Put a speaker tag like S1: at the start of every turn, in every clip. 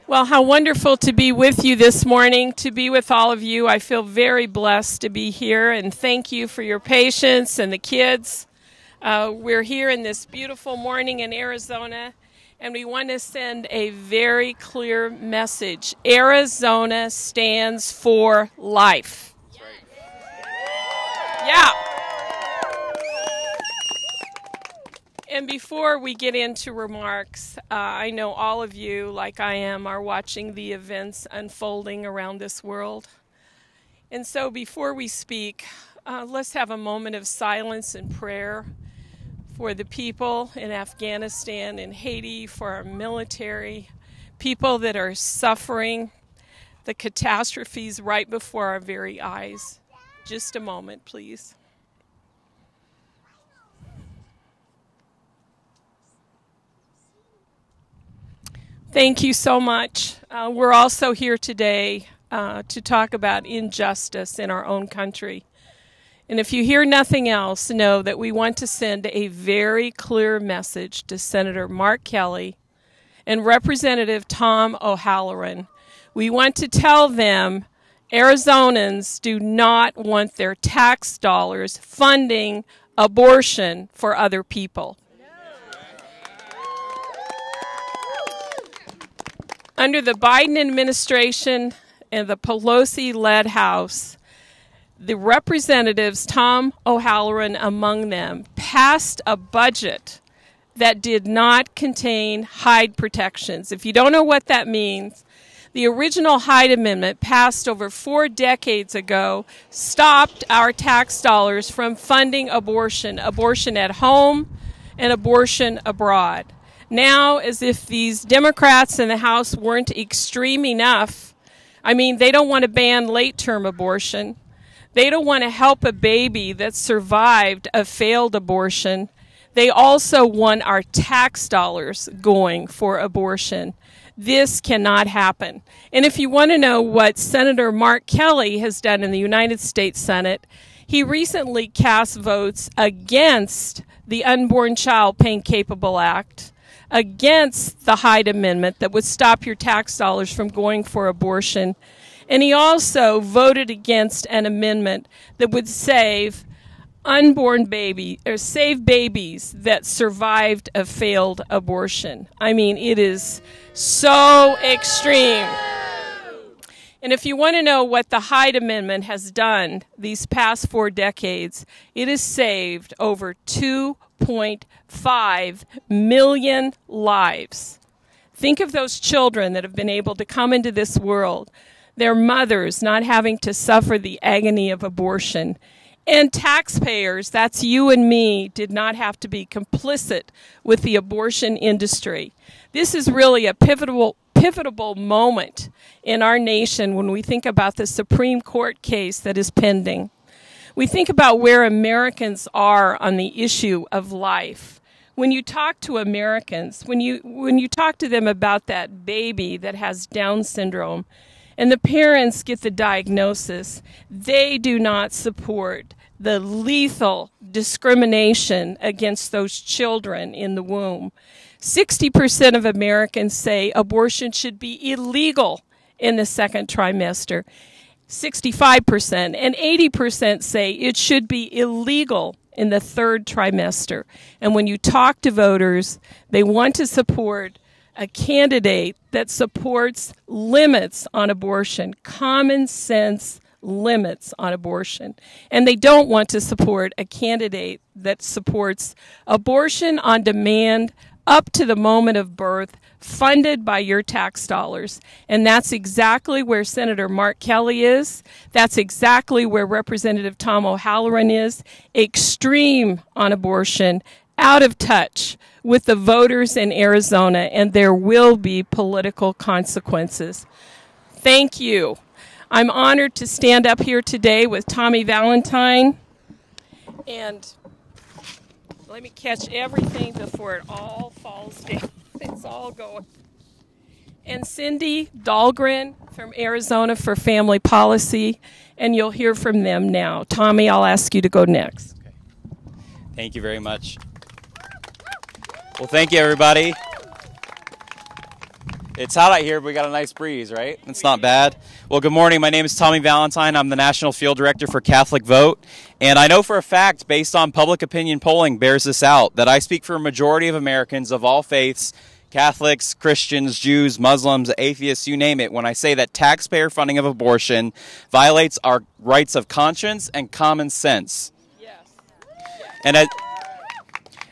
S1: Well, how wonderful to be with you this morning, to be with all of you. I feel very blessed to be here, and thank you for your patience and the kids. We're here in this beautiful morning in Arizona, and we want to send a very clear message. Arizona stands for life. Yeah. And before we get into remarks, I know all of you, like I am, are watching the events unfolding around this world. And so before we speak, let's have a moment of silence and prayer for the people in Afghanistan and Haiti, for our military, people that are suffering the catastrophes right before our very eyes. Just a moment, please. Thank you so much. We're also here today to talk about injustice in our own country. And if you hear nothing else, know that we want to send a very clear message to Senator Mark Kelly and Representative Tom O'Halloran. We want to tell them Arizonans do not want their tax dollars funding abortion for other people. Under the Biden administration and the Pelosi-led House, the representatives, Tom O'Halloran among them, passed a budget that did not contain Hyde protections. If you don't know what that means, the original Hyde Amendment, passed over 4 decades ago, stopped our tax dollars from funding abortion at home and abortion abroad. Now, as if these Democrats in the House weren't extreme enough, they don't want to ban late-term abortion. They don't want to help a baby that survived a failed abortion. They also want our tax dollars going for abortion. This cannot happen. And if you want to know what Senator Mark Kelly has done in the United States Senate, he recently cast votes against the Unborn Child Pain Capable Act, against the Hyde Amendment that would stop your tax dollars from going for abortion. And he also voted against an amendment that would save save babies that survived a failed abortion. It is so extreme. And if you want to know what the Hyde Amendment has done these past 4 decades, it has saved over 2.5 million lives. Think of those children that have been able to come into this world, their mothers not having to suffer the agony of abortion. And taxpayers, that's you and me, did not have to be complicit with the abortion industry. This is really a pivotal moment in our nation when we think about the Supreme Court case that is pending. We think about where Americans are on the issue of life. When you talk to Americans, when you talk to them about that baby that has Down syndrome, and the parents get the diagnosis, they do not support the lethal discrimination against those children in the womb. 60% of Americans say abortion should be illegal in the second trimester. 65% and 80% say it should be illegal in the third trimester. And when you talk to voters, they want to support a candidate that supports limits on abortion, common sense limits on abortion. And they don't want to support a candidate that supports abortion on demand up to the moment of birth, funded by your tax dollars. And that's exactly where Senator Mark Kelly is. That's exactly where Representative Tom O'Halloran is. Extreme on abortion, out of touch with the voters in Arizona, and there will be political consequences. Thank you. I'm honored to stand up here today with Tommy Valentine. And let me catch everything before it all falls down. It's all going. And Cindy Dahlgren from Arizona for Family Policy, and you'll hear from them now. Tommy, I'll ask you to go next.
S2: Okay. Thank you very much. Well, thank you, everybody. It's hot out here, but we got a nice breeze, right? It's not bad. Well, good morning. My name is Tommy Valentine. I'm the National Field Director for Catholic Vote. And I know for a fact, based on public opinion polling bears this out, that I speak for a majority of Americans of all faiths, Catholics, Christians, Jews, Muslims, atheists, you name it, when I say that taxpayer funding of abortion violates our rights of conscience and common sense. Yes. And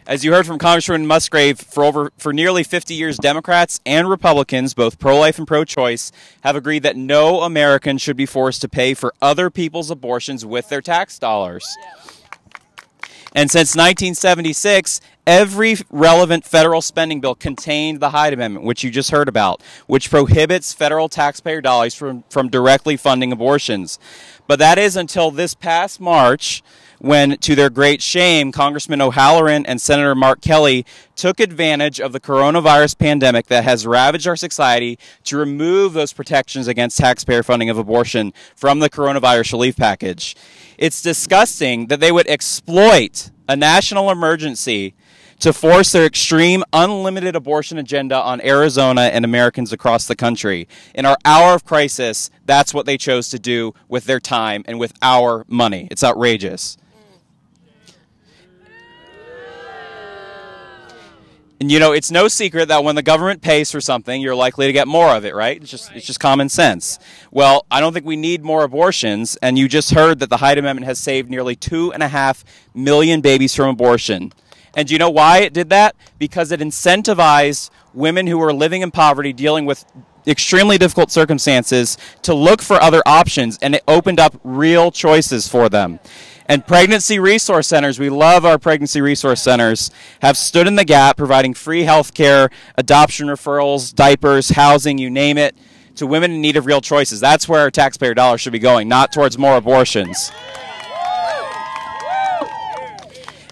S2: as you heard from Congressman Musgrave, for nearly 50 years, Democrats and Republicans, both pro-life and pro-choice, have agreed that no American should be forced to pay for other people's abortions with their tax dollars. And since 1976, every relevant federal spending bill contained the Hyde Amendment, which you just heard about, which prohibits federal taxpayer dollars from directly funding abortions. But that is until this past March, when, to their great shame, Congressman O'Halloran and Senator Mark Kelly took advantage of the coronavirus pandemic that has ravaged our society to remove those protections against taxpayer funding of abortion from the coronavirus relief package. It's disgusting that they would exploit a national emergency to force their extreme, unlimited abortion agenda on Arizona and Americans across the country. In our hour of crisis, that's what they chose to do with their time and with our money. It's outrageous. And you know, it's no secret that when the government pays for something, you're likely to get more of it, right? It's just common sense. Well, I don't think we need more abortions, and you just heard that the Hyde Amendment has saved nearly 2.5 million babies from abortion. And do you know why it did that? Because it incentivized women who were living in poverty, dealing with extremely difficult circumstances, to look for other options, and it opened up real choices for them. And pregnancy resource centers, we love our pregnancy resource centers, have stood in the gap, providing free health care, adoption referrals, diapers, housing, you name it, to women in need of real choices. That's where our taxpayer dollars should be going, not towards more abortions.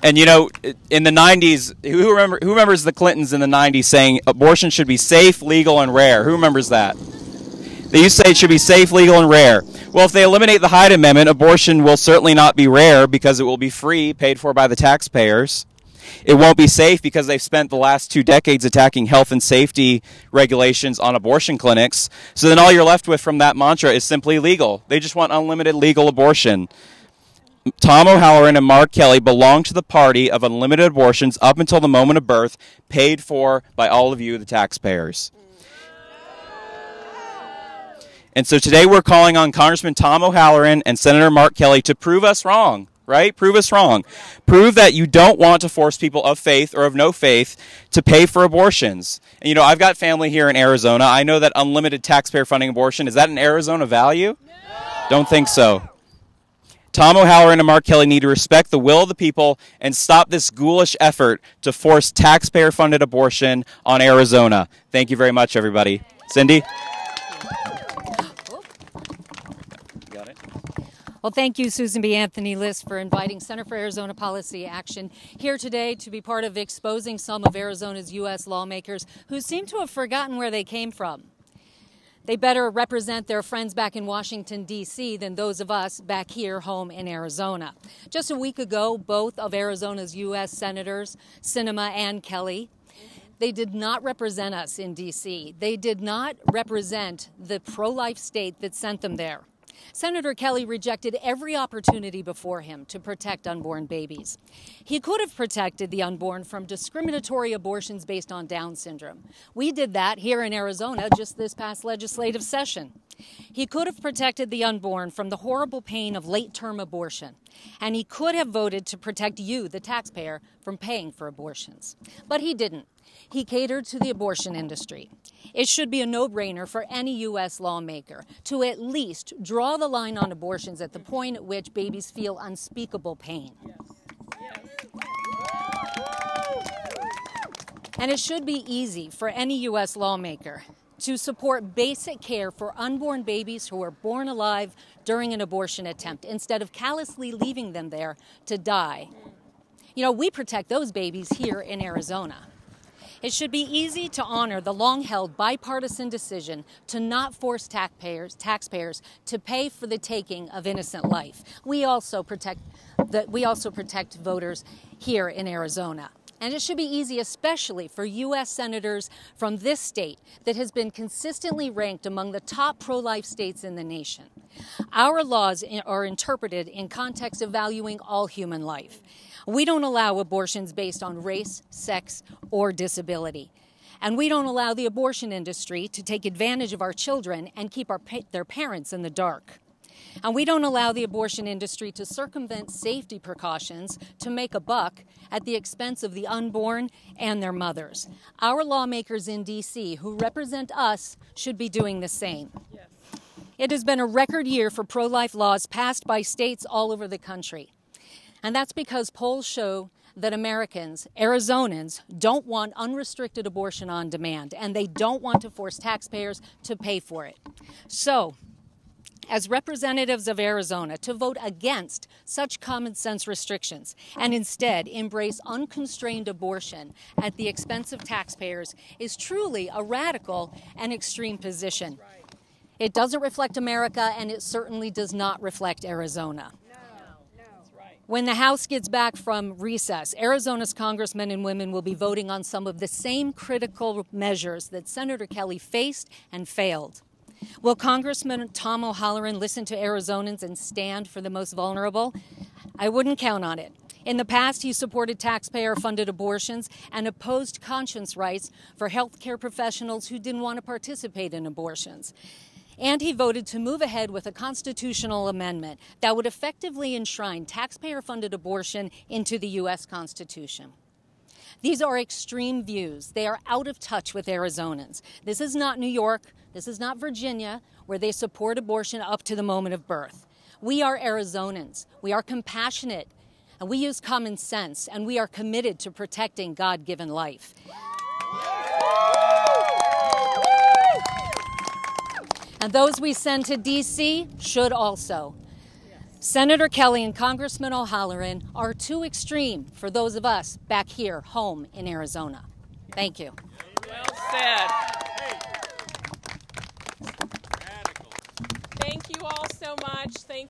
S2: And you know, in the 90s, who remembers the Clintons in the 90s saying abortion should be safe, legal, and rare? Who remembers that? They used to say it should be safe, legal, and rare. Well, if they eliminate the Hyde Amendment, abortion will certainly not be rare because it will be free, paid for by the taxpayers. It won't be safe because they've spent the last 2 decades attacking health and safety regulations on abortion clinics. So then all you're left with from that mantra is simply legal. They just want unlimited legal abortion. Tom O'Halloran and Mark Kelly belong to the party of unlimited abortions up until the moment of birth, paid for by all of you, the taxpayers. And so today we're calling on Congressman Tom O'Halloran and Senator Mark Kelly to prove us wrong, right? Prove us wrong. Prove that you don't want to force people of faith or of no faith to pay for abortions. And you know, I've got family here in Arizona. I know that unlimited taxpayer funding abortion, is that an Arizona value? No. Don't think so. Tom O'Halloran and Mark Kelly need to respect the will of the people and stop this ghoulish effort to force taxpayer-funded abortion on Arizona. Thank you very much, everybody. Cindy?
S3: Well, thank you, Susan B. Anthony List, for inviting Center for Arizona Policy Action here today to be part of exposing some of Arizona's U.S. lawmakers who seem to have forgotten where they came from. They better represent their friends back in Washington, D.C. than those of us back here home in Arizona. Just a week ago, both of Arizona's U.S. Senators, Sinema and Kelly, they did not represent us in D.C. They did not represent the pro-life state that sent them there. Senator Kelly rejected every opportunity before him to protect unborn babies. He could have protected the unborn from discriminatory abortions based on Down syndrome. We did that here in Arizona just this past legislative session. He could have protected the unborn from the horrible pain of late-term abortion. And he could have voted to protect you, the taxpayer, from paying for abortions. But he didn't. He catered to the abortion industry. It should be a no-brainer for any U.S. lawmaker to at least draw the line on abortions at the point at which babies feel unspeakable pain. And it should be easy for any U.S. lawmaker to support basic care for unborn babies who are born alive during an abortion attempt instead of callously leaving them there to die. You know, we protect those babies here in Arizona. It should be easy to honor the long-held bipartisan decision to not force taxpayers to pay for the taking of innocent life. We also protect voters here in Arizona. And it should be easy, especially for U.S. senators from this state that has been consistently ranked among the top pro-life states in the nation. Our laws are interpreted in context of valuing all human life. We don't allow abortions based on race, sex, or disability. And we don't allow the abortion industry to take advantage of our children and keep their parents in the dark. And we don't allow the abortion industry to circumvent safety precautions to make a buck at the expense of the unborn and their mothers. Our lawmakers in D.C. who represent us should be doing the same. Yes. It has been a record year for pro-life laws passed by states all over the country. And that's because polls show that Americans, Arizonans, don't want unrestricted abortion on demand, and they don't want to force taxpayers to pay for it. So, as representatives of Arizona, to vote against such common sense restrictions and instead embrace unconstrained abortion at the expense of taxpayers is truly a radical and extreme position. It doesn't reflect America, and it certainly does not reflect Arizona. When the House gets back from recess, Arizona's congressmen and women will be voting on some of the same critical measures that Senator Kelly faced and failed. Will Congressman Tom O'Halleran listen to Arizonans and stand for the most vulnerable? I wouldn't count on it. In the past, he supported taxpayer-funded abortions and opposed conscience rights for health care professionals who didn't want to participate in abortions. And he voted to move ahead with a constitutional amendment that would effectively enshrine taxpayer-funded abortion into the U.S. Constitution. These are extreme views. They are out of touch with Arizonans. This is not New York. This is not Virginia, where they support abortion up to the moment of birth. We are Arizonans. We are compassionate, and we use common sense, and we are committed to protecting God-given life. And those we send to D.C. should also. Senator Kelly and Congressman O'Halleran are too extreme for those of us back here, home in Arizona. Thank you.
S1: Well said.